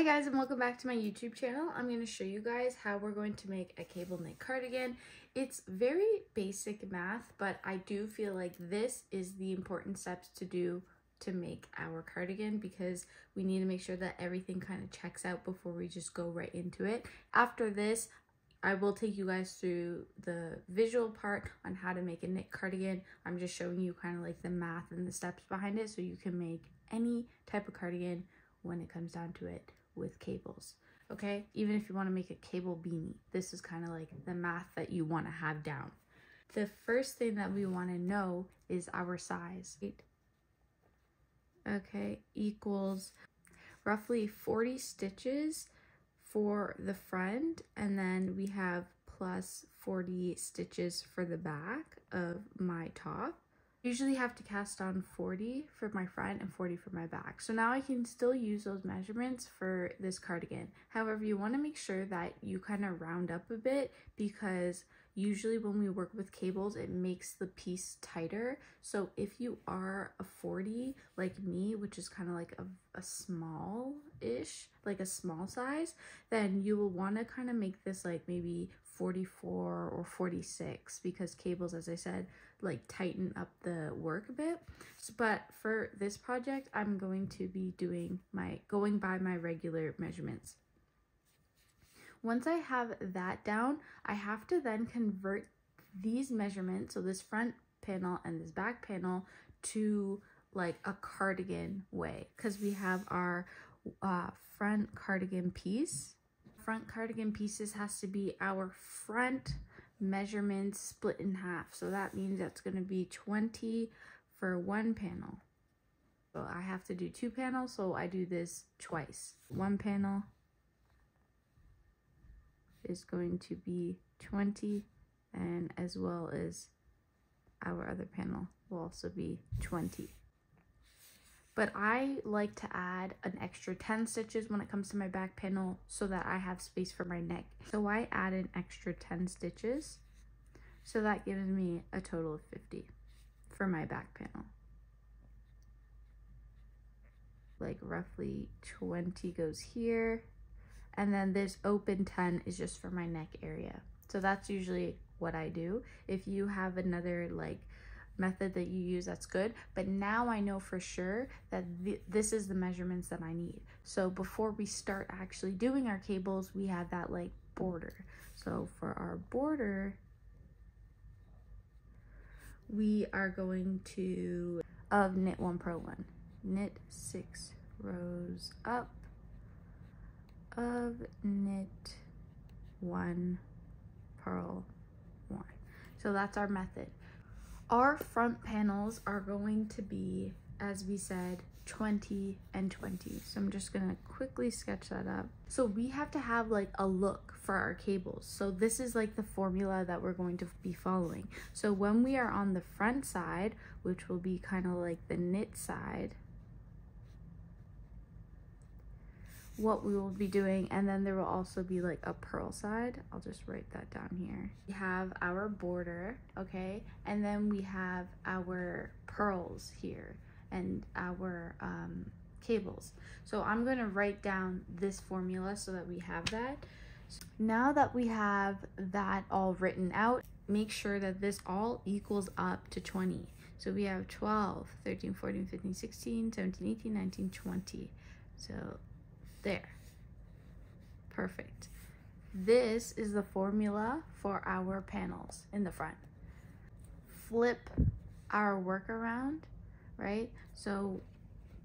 Hi guys, and welcome back to my YouTube channel. I'm going to show you guys how we're going to make a cable knit cardigan. It's very basic math, but I do feel like this is the important steps to do to make our cardigan because we need to make sure that everything kind of checks out before we just go right into it. After this, I will take you guys through the visual part on how to make a knit cardigan. I'm just showing you kind of like the math and the steps behind it so you can make any type of cardigan when it comes down to it with cables. Okay, even if you want to make a cable beanie, this is kind of like the math that you want to have down. The first thing that we want to know is our size. Okay, equals roughly 40 stitches for the front, and then we have plus 40 stitches for the back of my top. Usually have to cast on 40 for my front and 40 for my back. So now I can still use those measurements for this cardigan. However, you want to make sure that you kind of round up a bit because usually when we work with cables, it makes the piece tighter. So if you are a 40 like me, which is kind of like a small-ish, like a small size, then you will want to kind of make this like maybe 44 or 46 because cables, as I said, like tighten up the work a bit. But for this project, I'm going to be going by my regular measurements. Once I have that down, I have to then convert these measurements, so this front panel and this back panel, to like a cardigan way, because we have our front cardigan piece. Front cardigan pieces has to be our front measurements split in half, so that means that's going to be 20 for one panel. So I have to do two panels, so I do this twice. One panel is going to be 20, and as well as our other panel will also be 20. But I like to add an extra 10 stitches when it comes to my back panel so that I have space for my neck. So I add an extra 10 stitches. So that gives me a total of 50 for my back panel. Like roughly 20 goes here. And then this open 10 is just for my neck area. So that's usually what I do. If you have another like method that you use, that's good, but now I know for sure that this is the measurements that I need. So before we start actually doing our cables, we have that like border. So for our border, we are going to knit 1 purl 1, knit 6 rows up of knit 1 purl 1. So that's our method. Our front panels are going to be, as we said, 20 and 20. So I'm just gonna quickly sketch that up. So we have to have like a look for our cables. So this is like the formula that we're going to be following. So when we are on the front side, which will be kind of like the knit side, what we will be doing, and then there will also be like a purl side. I'll just write that down here. We have our border, okay, and then we have our purls here and our cables. So I'm going to write down this formula so that we have that. So now that we have that all written out, make sure that this all equals up to 20. So we have 12, 13, 14, 15, 16, 17, 18, 19, 20. So there, perfect. This is the formula for our panels in the front. Flip our work around, right? So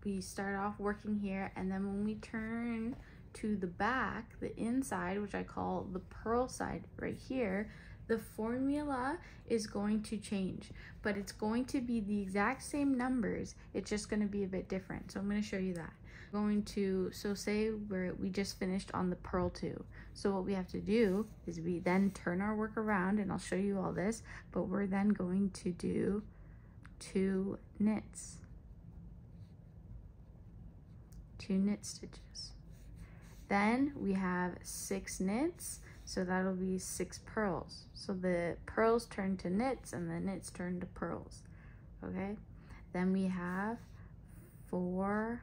we start off working here, and then when we turn to the back, the inside, which I call the purl side right here, the formula is going to change, but it's going to be the exact same numbers. It's just going to be a bit different. So I'm going to show you that. So say we just finished on the purl 2. So what we have to do is we then turn our work around, and I'll show you all this, but we're then going to do 2 knits. 2 knit stitches. Then we have 6 knits, so that'll be 6 purls. So the purls turn to knits and the knits turn to purls. Okay? Then we have 4,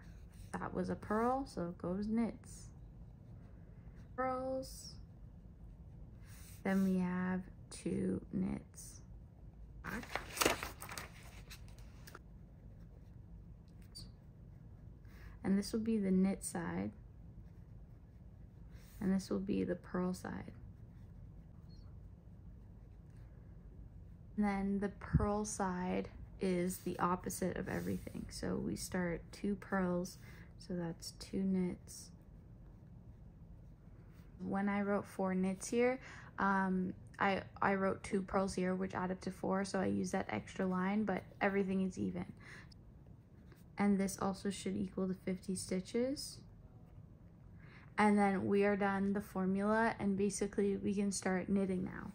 that was a purl, so it goes knits. purls. Then we have 2 knits. And this will be the knit side. And this will be the purl side. And then the purl side is the opposite of everything. So we start 2 purls, so that's 2 knits. When I wrote 4 knits here, I wrote 2 purls here, which add up to 4, so I use that extra line, but everything is even. And this also should equal to 50 stitches. And then we are done the formula, and basically we can start knitting now.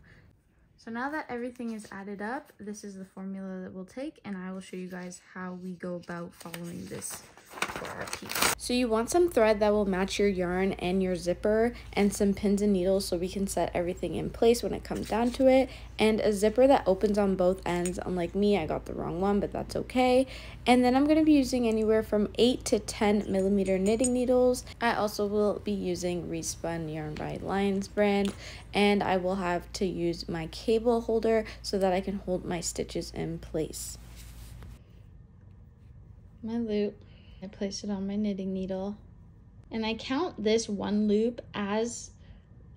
So now that everything is added up, this is the formula that we'll take, and I will show you guys how we go about following this for our piece. So you want some thread that will match your yarn and your zipper, and some pins and needles so we can set everything in place when it comes down to it, and a zipper that opens on both ends. Unlike me, I got the wrong one, but that's okay. And then I'm going to be using anywhere from 8 to 10 millimeter knitting needles. I also will be using Respun Yarn by Lions brand, and I will have to use my cable holder so that I can hold my stitches in place. My loop, I place it on my knitting needle, and I count this 1 loop as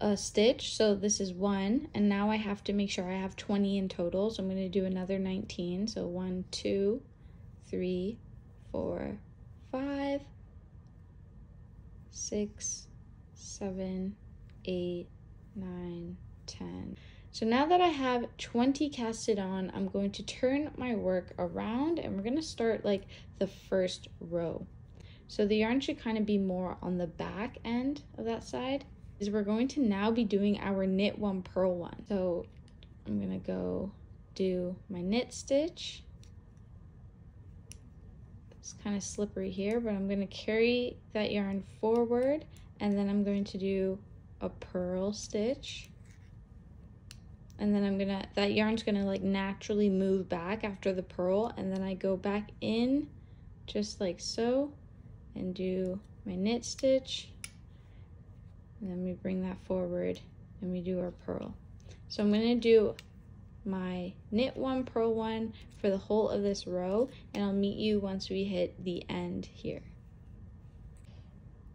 a stitch. So this is 1, and now I have to make sure I have 20 in total, so I'm going to do another 19. So 1, 2, 3, 4, 5, 6, 7, 8, 9, 10. So now that I have 20 casted on, I'm going to turn my work around, and we're going to start like the first row. So the yarn should kind of be more on the back end of that side. Is we're going to now be doing our knit 1 purl 1. So I'm going to go do my knit stitch. It's kind of slippery here, but I'm going to carry that yarn forward, and then I'm going to do a purl stitch. And then that yarn's gonna like naturally move back after the purl, and then I go back in just like so and do my knit stitch, and then we bring that forward and we do our purl. So I'm gonna do my knit 1 purl 1 for the whole of this row, and I'll meet you once we hit the end here.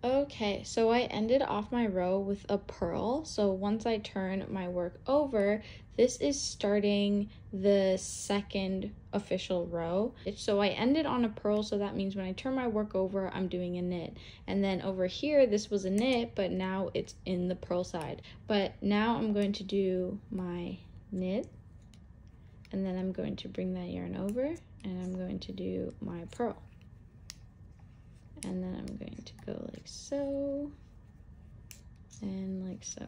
Okay, so I ended off my row with a purl. So once I turn my work over, this is starting the 2nd official row. So I ended on a purl, so that means when I turn my work over, I'm doing a knit. And then over here, this was a knit, but now it's in the purl side. But now I'm going to do my knit, and then I'm going to bring that yarn over, and I'm going to do my purl. And then I'm going to go like so, and like so.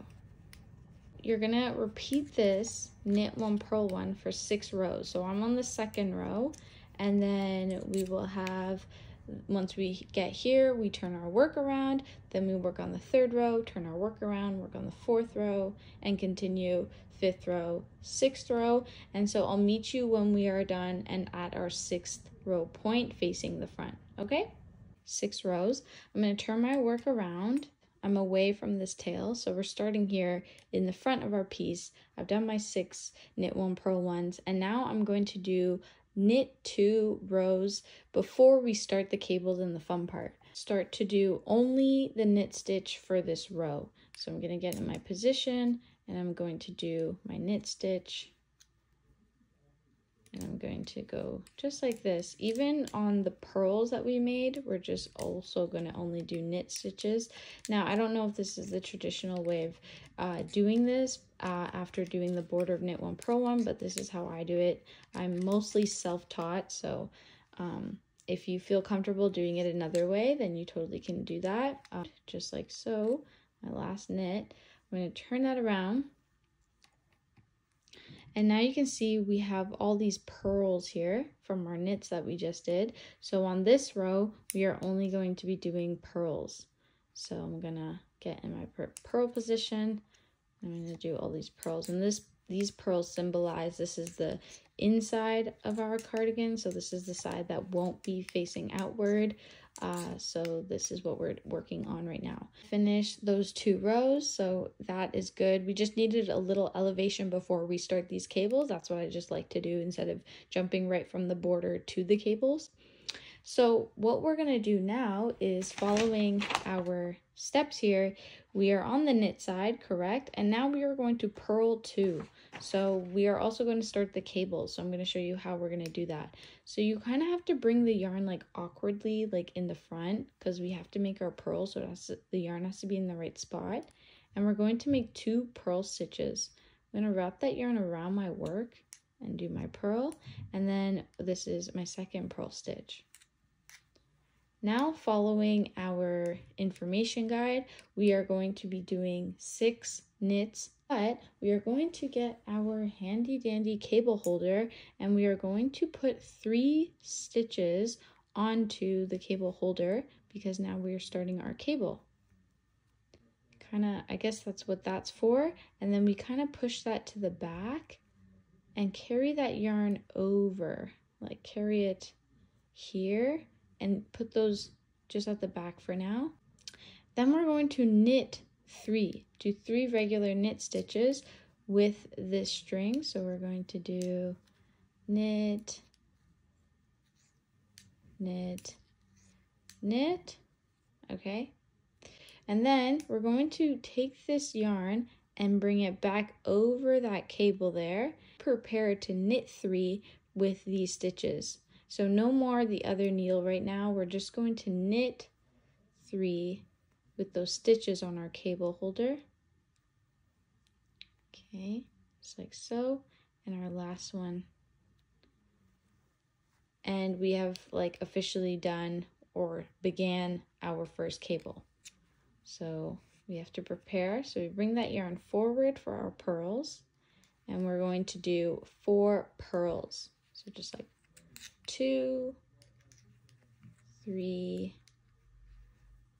You're gonna repeat this knit 1 purl 1 for 6 rows. So I'm on the 2nd row, and then we will have, once we get here, we turn our work around, then we work on the 3rd row, turn our work around, work on the 4th row, and continue 5th row, 6th row. And so I'll meet you when we are done and at our 6th row point facing the front, okay? 6 rows. I'm going to turn my work around. I'm away from this tail, so we're starting here in the front of our piece. I've done my 6 knit 1 purl 1s, and now I'm going to do knit 2 rows before we start the cables in the fun part. Start to do only the knit stitch for this row. So I'm going to get in my position, and I'm going to do my knit stitch. And I'm going to go just like this. Even on the purls that we made, we're just also going to only do knit stitches. Now, I don't know if this is the traditional way of doing this after doing the border of knit 1 purl 1, but this is how I do it. I'm mostly self-taught, so if you feel comfortable doing it another way, then you totally can do that. Just like so, my last knit. I'm going to turn that around. And now you can see we have all these purls here from our knits that we just did. So on this row, we are only going to be doing purls. So I'm gonna get in my purl position. I'm gonna do all these purls. And this these pearls symbolize this is the inside of our cardigan. So this is the side that won't be facing outward. So this is what we're working on right now. Finish those 2 rows, so that is good. We just needed a little elevation before we start these cables. That's what I just like to do instead of jumping right from the border to the cables. So what we're going to do now is, following our steps here, we are on the knit side, correct? And now we are going to purl 2. So we are also going to start the cables. So I'm going to show you how we're going to do that. So you kind of have to bring the yarn like awkwardly, like in the front, because we have to make our purl. So the yarn has to be in the right spot. And we're going to make 2 purl stitches. I'm going to wrap that yarn around my work and do my purl. And then this is my second purl stitch. Now, following our information guide, we are going to be doing 6 knits, but we are going to get our handy dandy cable holder and we are going to put 3 stitches onto the cable holder because now we are starting our cable. I guess that's what that's for. And then we kind of push that to the back and carry that yarn over, like carry it here. And put those just at the back for now. Then we're going to knit 3, do 3 regular knit stitches with this string. So we're going to do knit, knit, knit, okay? And then we're going to take this yarn and bring it back over that cable there. Prepare to knit 3 with these stitches. So no more the other needle right now. We're just going to knit 3 with those stitches on our cable holder. Okay, just like so. And our last one. And we have like officially done or began our first cable. So we have to prepare. So we bring that yarn forward for our purls. And we're going to do 4 purls. So just like 2, 3,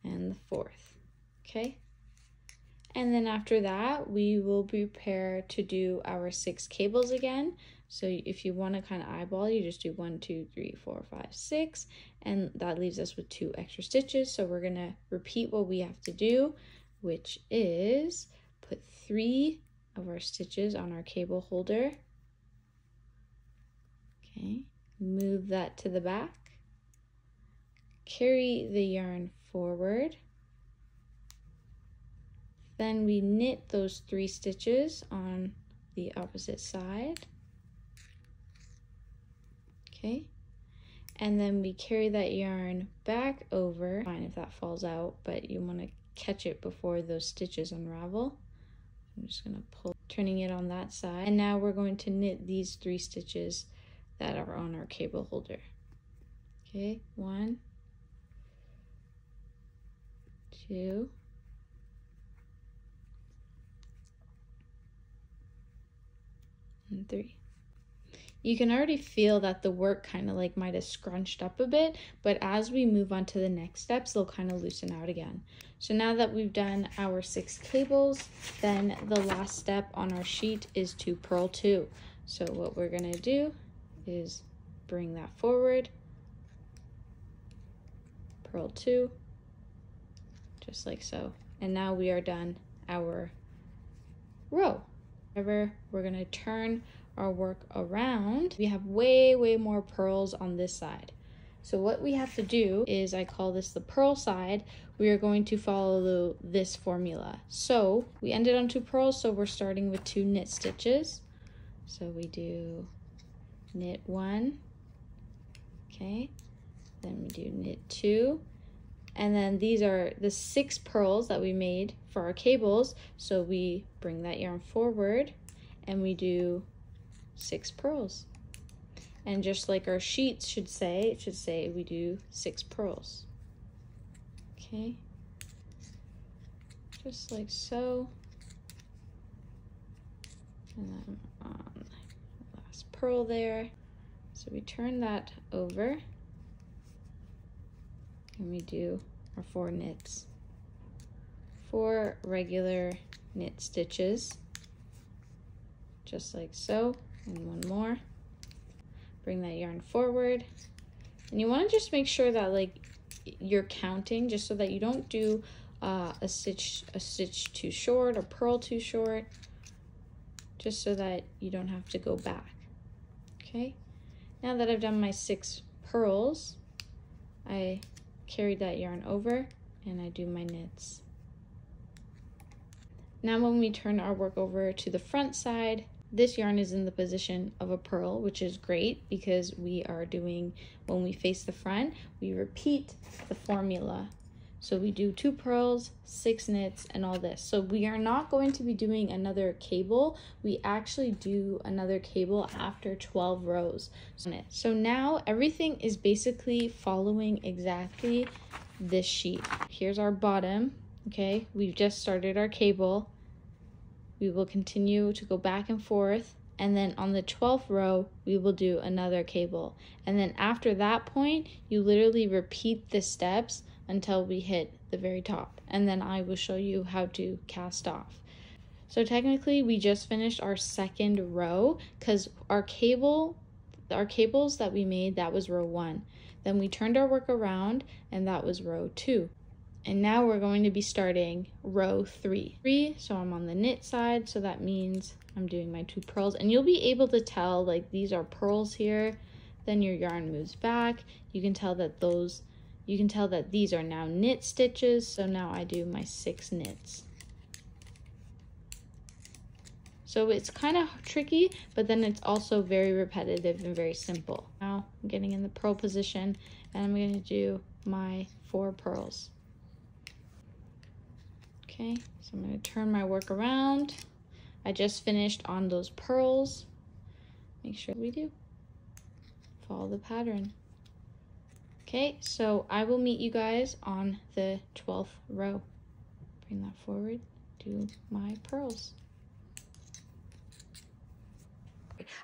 and the 4th, okay? And then after that, we will prepare to do our 6 cables again. So if you want to kind of eyeball, you just do 1, 2, 3, 4, 5, 6, and that leaves us with 2 extra stitches. So we're gonna repeat what we have to do, which is put 3 of our stitches on our cable holder, okay? Move that to the back, carry the yarn forward, then we knit those 3 stitches on the opposite side, okay, and then we carry that yarn back over. Fine if that falls out, but you want to catch it before those stitches unravel. I'm just going to pull, turning it on that side, and now we're going to knit these 3 stitches that are on our cable holder. Okay, 1, 2, and 3. You can already feel that the work kind of like might have scrunched up a bit, but as we move on to the next steps, they'll kind of loosen out again. So now that we've done our 6 cables, then the last step on our sheet is to purl 2. So what we're gonna do is bring that forward, purl 2, just like so. And now we are done our row. However, we're gonna turn our work around. We have way more purls on this side. So what we have to do is, I call this the purl side. We are going to follow this formula. So we ended on 2 purls, so we're starting with 2 knit stitches. So we do knit 1, okay, then we do knit 2, and then these are the 6 purls that we made for our cables. So we bring that yarn forward and we do 6 purls. And just like our sheets should say, it should say we do 6 purls. Okay, just like so. And then on the last purl there. So we turn that over and we do our 4 knits. 4 regular knit stitches, just like so, and one more. Bring that yarn forward, and you want to just make sure that like you're counting, just so that you don't do a stitch too short or purl too short, just so that you don't have to go back. Okay, now that I've done my 6 purls, I carry that yarn over and I do my knits. Now when we turn our work over to the front side, this yarn is in the position of a purl, which is great because we are doing, when we face the front, we repeat the formula. So we do 2 purls, 6 knits, and all this. So we are not going to be doing another cable. We actually do another cable after 12 rows. So now everything is basically following exactly this sheet. Here's our bottom, okay? We've just started our cable. We will continue to go back and forth, and then on the 12th row, we will do another cable. And then after that point, you literally repeat the steps until we hit the very top. And then I will show you how to cast off. So technically, we just finished our 2nd row because our cables that we made, that was row 1. Then we turned our work around, and that was row 2. And now we're going to be starting row 3. So I'm on the knit side, so that means I'm doing my 2 purls. And you'll be able to tell, like, these are purls here. Then your yarn moves back. You can tell that these are now knit stitches. So now I do my 6 knits. So it's kind of tricky, but then it's also very repetitive and very simple. Now I'm getting in the purl position, and I'm going to do my 4 purls. Okay, so I'm going to turn my work around. I just finished on those purls. Make sure we do. Follow the pattern. Okay, so I will meet you guys on the 12th row. Bring that forward, do my purls.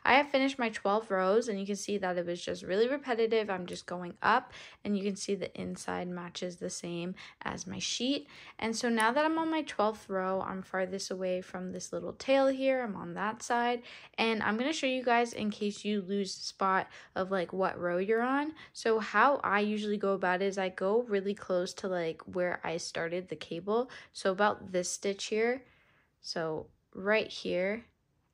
I have finished my 12 rows, and you can see that it was just really repetitive. I'm just going up, and you can see the inside matches the same as my sheet. And so now that I'm on my 12th row, I'm farthest away from this little tail here. I'm on that side, and I'm going to show you guys in case you lose the spot of like what row you're on. So how I usually go about it is I go really close to like where I started the cable. So about this stitch here, so right here.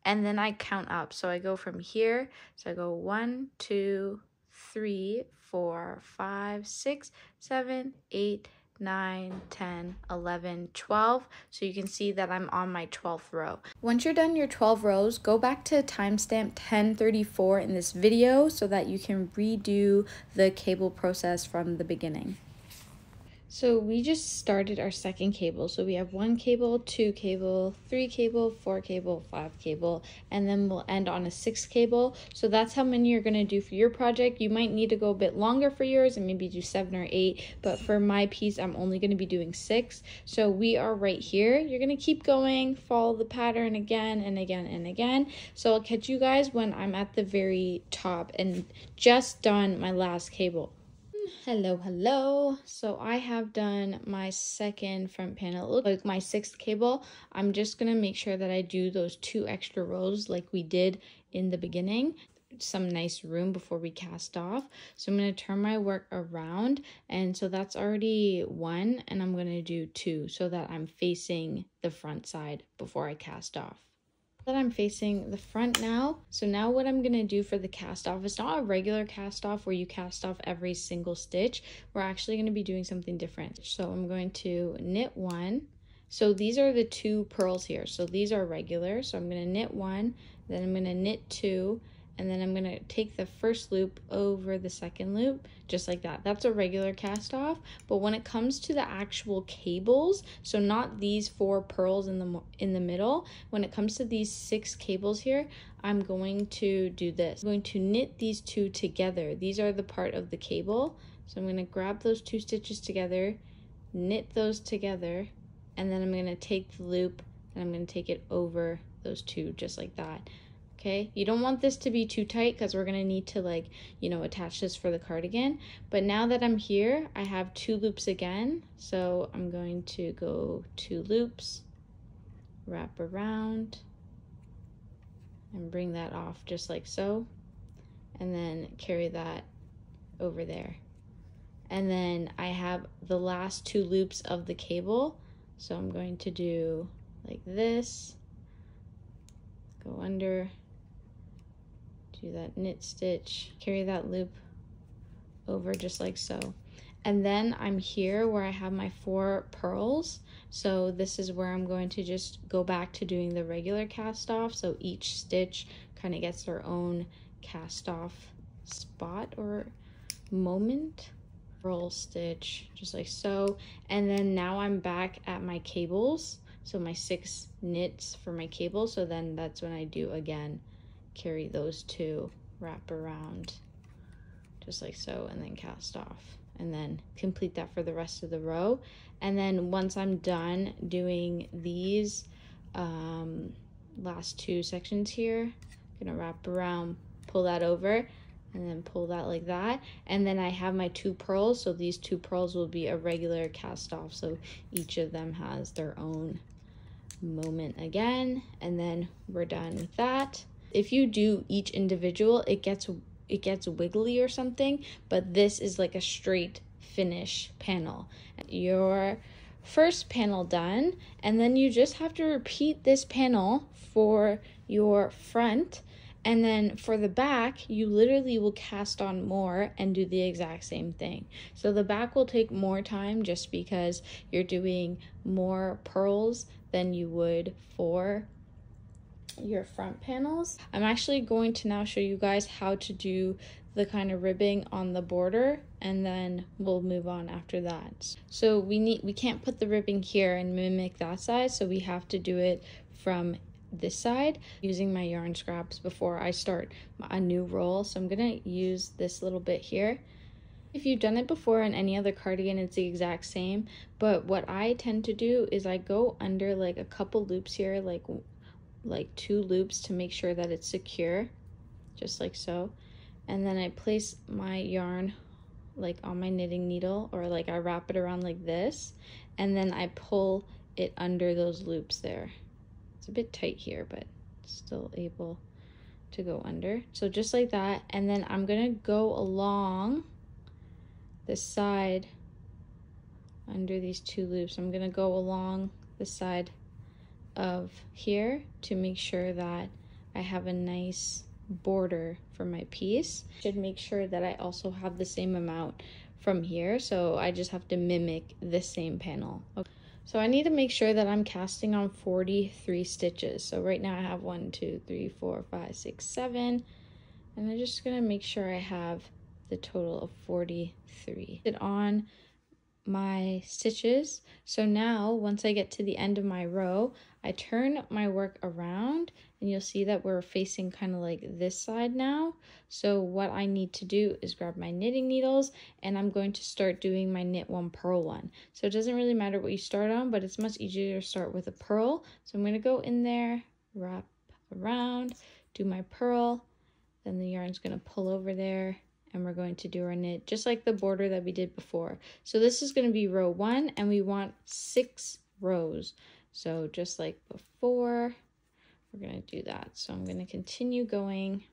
And then I count up. So I go from here. So I go 1, 2, 3, 4, 5, 6, 7, 8, 9, 10, 11, 12. So you can see that I'm on my 12th row. Once you're done your 12 rows, go back to timestamp 1034 in this video so that you can redo the cable process from the beginning. So we just started our 2nd cable. So we have 1 cable, 2 cable, 3 cable, 4 cable, 5 cable, and then we'll end on a 6th cable. So that's how many you're gonna do for your project. You might need to go a bit longer for yours and maybe do 7 or 8, but for my piece, I'm only gonna be doing 6. So we are right here. You're gonna keep going, follow the pattern again and again and again. So I'll catch you guys when I'm at the very top and just done my last cable. Hello. So I have done my 2nd front panel, like my 6th cable. I'm just gonna make sure that I do those 2 extra rows like we did in the beginning, some nice room before we cast off. So I'm gonna turn my work around, and so that's already 1, and I'm gonna do 2 so that I'm facing the front side before I cast off. That I'm facing the front now. So now what I'm gonna do for the cast off, it's not a regular cast off where you cast off every single stitch. We're actually gonna be doing something different. So I'm going to knit 1. So these are the 2 purls here. So these are regular. So I'm gonna knit 1, then I'm gonna knit 2, and then I'm gonna take the first loop over the 2nd loop, just like that. That's a regular cast off. But when it comes to the actual cables, so not these 4 purls in the middle, when it comes to these 6 cables here, I'm going to do this. I'm going to knit these 2 together. These are the part of the cable. So I'm gonna grab those 2 stitches together, knit those together, and then I'm gonna take the loop and I'm gonna take it over those 2, just like that. Okay, you don't want this to be too tight because we're gonna need to, like, you know, attach this for the cardigan. But now that I'm here, I have 2 loops again. So I'm going to go 2 loops, wrap around, and bring that off just like so, and then carry that over there. And then I have the last 2 loops of the cable, so I'm going to do like this, go under, do that knit stitch, carry that loop over just like so. And then I'm here where I have my 4 pearls, so this is where I'm going to just go back to doing the regular cast off, so each stitch kind of gets their own cast off spot or moment. Purl stitch just like so, and then now I'm back at my cables, so my 6 knits for my cable, so then that's when I do again carry those 2, wrap around just like so, and then cast off, and then complete that for the rest of the row. And then once I'm done doing these last 2 sections here, I'm gonna wrap around, pull that over, and then pull that like that, and then I have my 2 pearls, so these 2 pearls will be a regular cast off, so each of them has their own moment again, and then we're done with that. If you do each individual, it gets wiggly or something, but this is like a straight finish panel. Your first panel done, and then you just have to repeat this panel for your front. And then for the back, you literally will cast on more and do the exact same thing. So the back will take more time just because you're doing more pearls than you would for your front panels. I'm actually going to now show you guys how to do the kind of ribbing on the border, and then we'll move on after that. So we can't put the ribbing here and mimic that side, so we have to do it from this side using my yarn scraps before I start a new roll. So I'm gonna use this little bit here. If you've done it before in any other cardigan, it's the exact same, but what I tend to do is I go under like a couple loops here, like 2 loops, to make sure that it's secure, just like so, and then I place my yarn like on my knitting needle, or like I wrap it around like this, and then I pull it under those loops there. It's a bit tight here, but still able to go under. So just like that, and then I'm gonna go along the side under these 2 loops. I'm gonna go along the side of here to make sure that I have a nice border for my piece. Should make sure that I also have the same amount from here, so I just have to mimic the same panel. Okay. So I need to make sure that I'm casting on 43 stitches. So right now I have 1, 2, 3, 4, 5, 6, 7, and I'm just gonna make sure I have the total of 43 on my stitches. So now once I get to the end of my row, I turn my work around, and you'll see that we're facing kind of like this side now. So what I need to do is grab my knitting needles, and I'm going to start doing my knit 1 purl 1. So it doesn't really matter what you start on, but it's much easier to start with a purl. So I'm going to go in there, wrap around, do my purl, then the yarn's going to pull over there, and we're going to do our knit just like the border that we did before. So this is going to be row 1, and we want 6 rows. So just like before, we're going to do that. So I'm going to continue going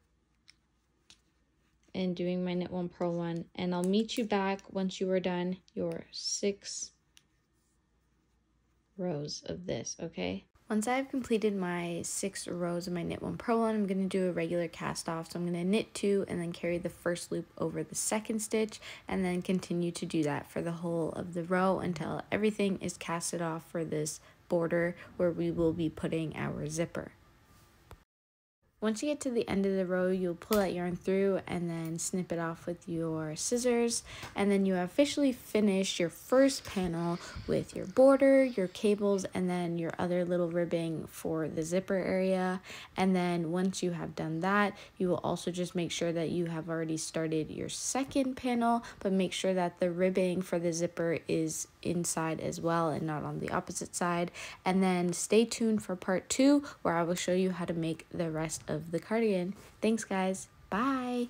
and doing my knit 1 purl 1, and I'll meet you back once you are done your 6 rows of this, okay? Once I've completed my 6 rows of my knit 1 purl 1, I'm going to do a regular cast off. So I'm going to knit 2 and then carry the first loop over the second stitch, and then continue to do that for the whole of the row until everything is casted off for this border where we will be putting our zipper. Once you get to the end of the row, you'll pull that yarn through and then snip it off with your scissors, and then you have officially finished your first panel with your border, your cables, and then your other little ribbing for the zipper area. And then once you have done that, you will also just make sure that you have already started your second panel, but make sure that the ribbing for the zipper is inside as well and not on the opposite side. And then stay tuned for part 2, where I will show you how to make the rest of the cardigan. Thanks guys, bye.